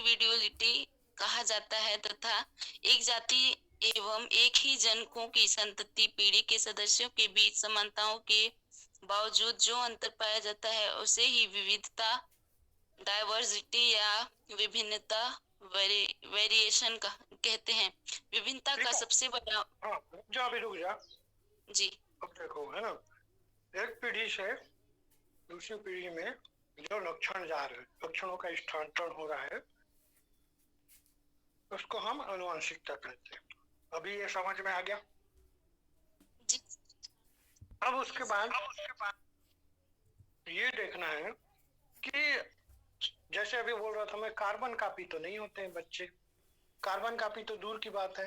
इंडिविडुअलिटी कहा जाता है तथा एक जाति एवं एक ही जनकों की संतति पीढ़ी के सदस्यों के बीच समानताओं के बावजूद जो अंतर पाया जाता है उसे ही विविधता, डाइवर्सिटी या विभिन्नता, वेरिएशन कहते हैं। विभिन्नता ठीक का है। सबसे बड़ा हाँ, रुक जा, अभी रुक जा। जी अब देखो, है ना, एक पीढ़ी से दूसरी पीढ़ी में जो लक्षण जा रहे हैं, लक्षणों का स्थानांतरण हो रहा है, उसको हम आनुवंशिकता कहते हैं। अभी ये समझ में आ गया। जी अब उसके बाद ये देखना है कि जैसे अभी बोल रहा था मैं, कार्बन कॉपी तो नहीं होते हैं बच्चे। कार्बन कॉपी तो दूर की बात है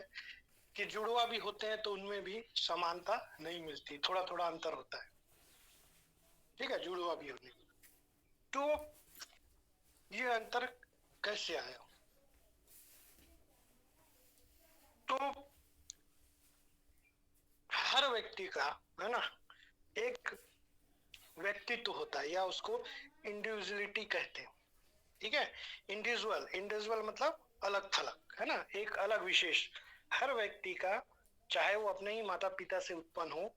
कि जुड़वा भी होते हैं तो उनमें भी समानता नहीं मिलती, थोड़ा थोड़ा अंतर होता है। ठीक है, जुड़वा भी होने, तो ये अंतर कैसे आया? तो हर व्यक्ति का, है ना, एक व्यक्तित्व होता है या उसको इंडिविजुअलिटी कहते हैं। ठीक है, इंडिविजुअल, इंडिविजुअल मतलब अलग थलग, है ना, एक अलग विशेष। हर व्यक्ति का, चाहे वो अपने ही माता पिता से उत्पन्न हो,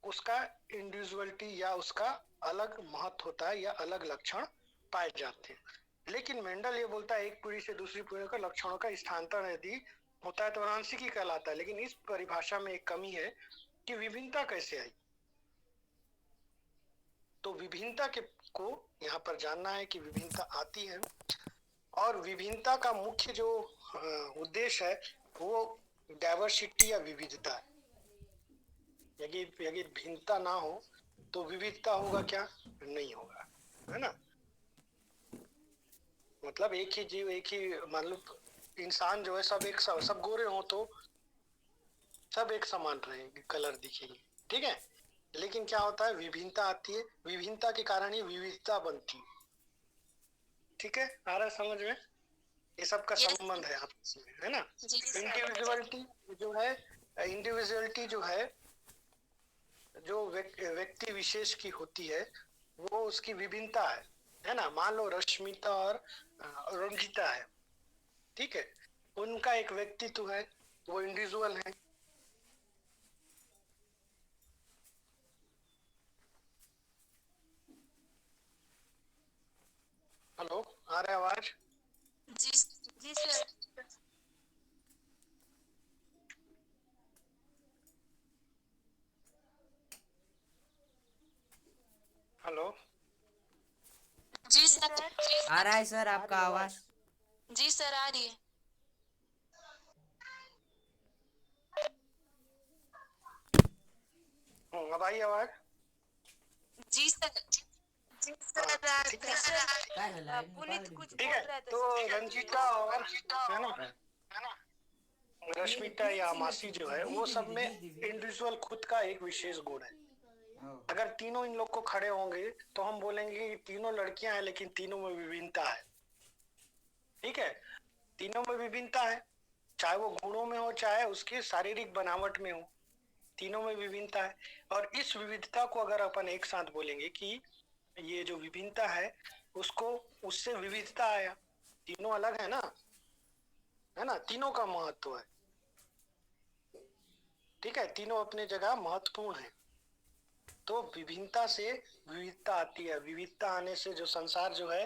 उसका इंडिविजुअलिटी या उसका अलग महत्व होता है या अलग लक्षण पाए जाते हैं। लेकिन मेंडल ये बोलता है एक पीढ़ी से दूसरी पीढ़ी का लक्षणों का स्थानांतरण यदि होता है तो आनुवंशिकी कहलाता है। लेकिन इस परिभाषा में एक कमी है कि विभिन्नता कैसे आई। तो विभिन्नता के को यहाँ पर जानना है कि विभिन्नता आती है, और विभिन्नता का मुख्य जो उद्देश्य है वो डाइवर्सिटी या विविधता है। यदि यदि भिन्नता ना हो तो विविधता होगा क्या? नहीं होगा, है ना। मतलब एक ही जीव, एक ही, मतलब इंसान जो है सब एक, सब गोरे हो तो सब एक समान रहेंगे, कलर दिखेंगे, ठीक है। लेकिन क्या होता है, विभिन्नता आती है, विभिन्नता के कारण ही विविधता बनती है। ठीक है, आ रहा है समझ में? ये सब का यस संबंध है आपस में, है ना। जी सर इंडिविजुअलिटी जो है, इंडिविजुअलिटी जो है, जो व्यक्ति विशेष की होती है, वो उसकी विभिन्नता है ना। मान लो रश्मिता और रंजिता है, ठीक है, उनका एक व्यक्तित्व है, वो इंडिविजुअल है। हेलो, आ रहा है आवाज? जी जी सर हेलो, जी सर आ रहा है सर आपका आवाज। जी सर आ रही है। अब आई आवाज? जी सर जी सर हाँ, आ ठीक रही है, सर। पुनीत कुछ ठीक बोल है। रहा था तो सर। रंजीता और, है ना, रश्मिता या मासी जो है, वो सब में इंडिविजुअल खुद का एक विशेष गुण है। अगर तीनों इन लोग को खड़े होंगे तो हम बोलेंगे कि तीनों लड़कियां हैं लेकिन तीनों में विभिन्नता है। ठीक है, तीनों में विभिन्नता है, चाहे वो गुणों में हो चाहे उसकी शारीरिक बनावट में हो, तीनों में विभिन्नता है। और इस विविधता को अगर अपन एक साथ बोलेंगे कि ये जो विभिन्नता है उसको, उससे विविधता आया, तीनों अलग है ना, तीनों का महत्व है। ठीक है, तीनों अपने जगह महत्वपूर्ण है। तो विभिन्नता से विविधता आती है, विविधता आने से जो संसार जो है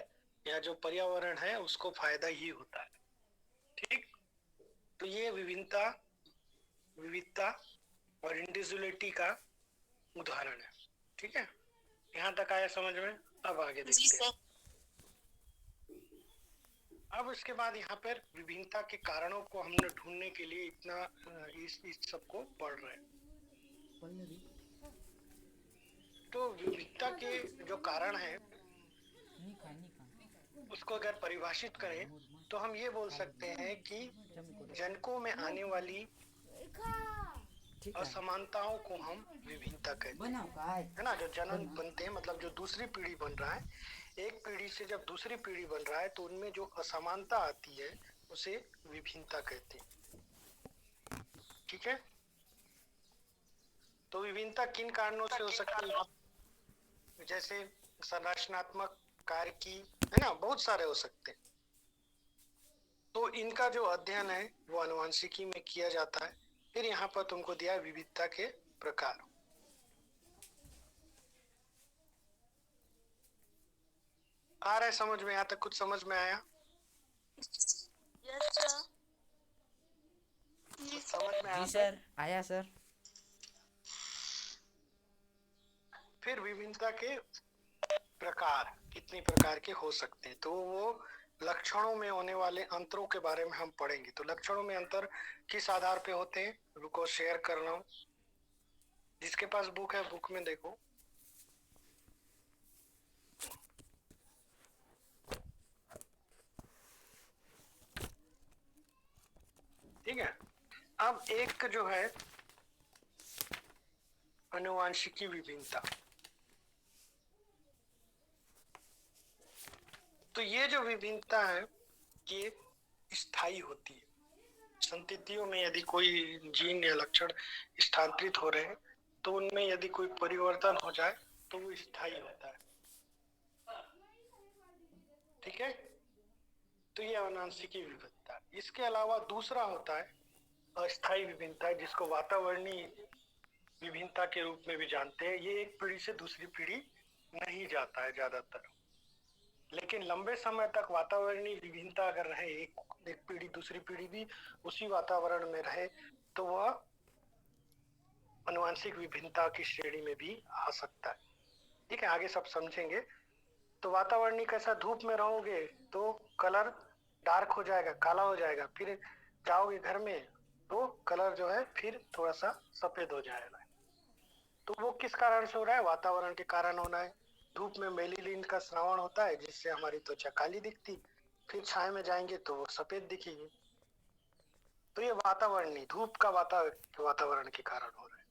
या जो पर्यावरण है उसको फायदा ही होता है। ठीक, तो ये विभिन्नता, विविधता और इंडिविजुअलिटी का उदाहरण है। ठीक है, यहाँ तक आया समझ में? अब आगे जी देखते हैं। सर अब इसके बाद यहाँ पर विभिन्नता के कारणों को हमने ढूंढने के लिए इतना इस सबको पढ़ रहे हैं। तो विविधता के जो कारण है उसको अगर परिभाषित करें तो हम ये बोल सकते हैं कि जनकों में आने वाली असमानताओं को हम विभिन्नता कहते हैं, है ना। जो जनन बनते हैं, मतलब जो दूसरी पीढ़ी बन रहा है, एक पीढ़ी से जब दूसरी पीढ़ी बन रहा है तो उनमें जो असमानता आती है उसे विभिन्नता कहते हैं। ठीक है, तो विभिन्नता किन कारणों से हो सकती है? जैसे संरचनात्मक कार्य की, है ना, बहुत सारे हो सकते हैं। तो इनका जो अध्ययन है वो आनुवंशिकी में किया जाता है। फिर यहाँ पर तुमको दिया है विविधता के प्रकार। आ रहा है समझ में? यहाँ तक कुछ समझ में आया? Yes sir. समझ में आया जी सर, आया सर। फिर विभिन्नता के प्रकार कितने प्रकार के हो सकते हैं, तो वो लक्षणों में होने वाले अंतरों के बारे में हम पढ़ेंगे। तो लक्षणों में अंतर किस आधार पे होते हैं? रुको शेयर कर रहा हूँ। जिसके पास बुक है बुक में देखो। ठीक है, अब एक जो है आनुवंशिकी विभिन्नता, तो ये जो विभिन्नता है ये स्थायी होती है। संततियों में यदि कोई जीन या लक्षण स्थानांतरित हो रहे हैं तो उनमें यदि कोई परिवर्तन हो जाए तो वो स्थायी होता है। ठीक है, तो ये आनुवंशिकी विभिन्नता। इसके अलावा दूसरा होता है अस्थायी विभिन्नता, जिसको वातावरणीय विभिन्नता के रूप में भी जानते हैं। ये एक पीढ़ी से दूसरी पीढ़ी नहीं जाता है ज्यादातर, लेकिन लंबे समय तक वातावरणीय विभिन्नता अगर रहे, एक पीढ़ी दूसरी पीढ़ी भी उसी वातावरण में रहे, तो वह आनुवंशिक विभिन्नता की श्रेणी में भी आ सकता है। ठीक है, आगे सब समझेंगे। तो वातावरणीय कैसा, धूप में रहोगे तो कलर डार्क हो जाएगा, काला हो जाएगा, फिर जाओगे घर में तो कलर जो है फिर थोड़ा सा सफेद हो जाएगा। तो वो किस कारण से हो रहा है? वातावरण के कारण होना है। धूप में मेलिनिन का स्रावण होता है जिससे हमारी त्वचा काली दिखती, फिर छाया में जाएंगे तो वो सफेद दिखेगी। तो ये वातावरणीय, धूप का वातावरण के कारण हो रहा है।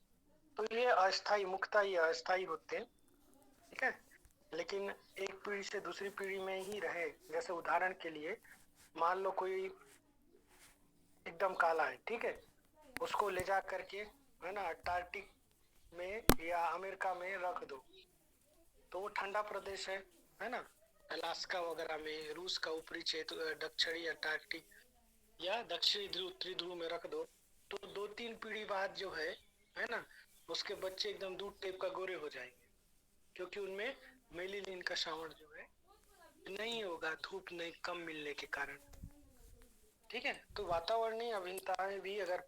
तो ये अस्थायी, मुख्यतः ये अस्थायी होते हैं। ठीक है, लेकिन एक पीढ़ी से दूसरी पीढ़ी में ही रहे। जैसे उदाहरण के लिए मान लो कोई एकदम काला है, ठीक है, उसको ले जा करके है ना अंटार्कटिक में या अमेरिका में रख दो तो वो ठंडा प्रदेश है ना, अलास्का वगैरह में, रूस का ऊपरी क्षेत्र, दक्षिणी अंटार्कटिक या दक्षिणी ध्रुव, उत्तरी ध्रुव में रख दो तो 2-3 पीढ़ी बाद जो है ना, उसके बच्चे एकदम दूध टाइप का गोरे हो जाएंगे, क्योंकि उनमें मेलिनिन का श्रावण जो है नहीं होगा, धूप नहीं कम मिलने के कारण। ठीक है, तो वातावरणीय अभिन्नताएं भी अगर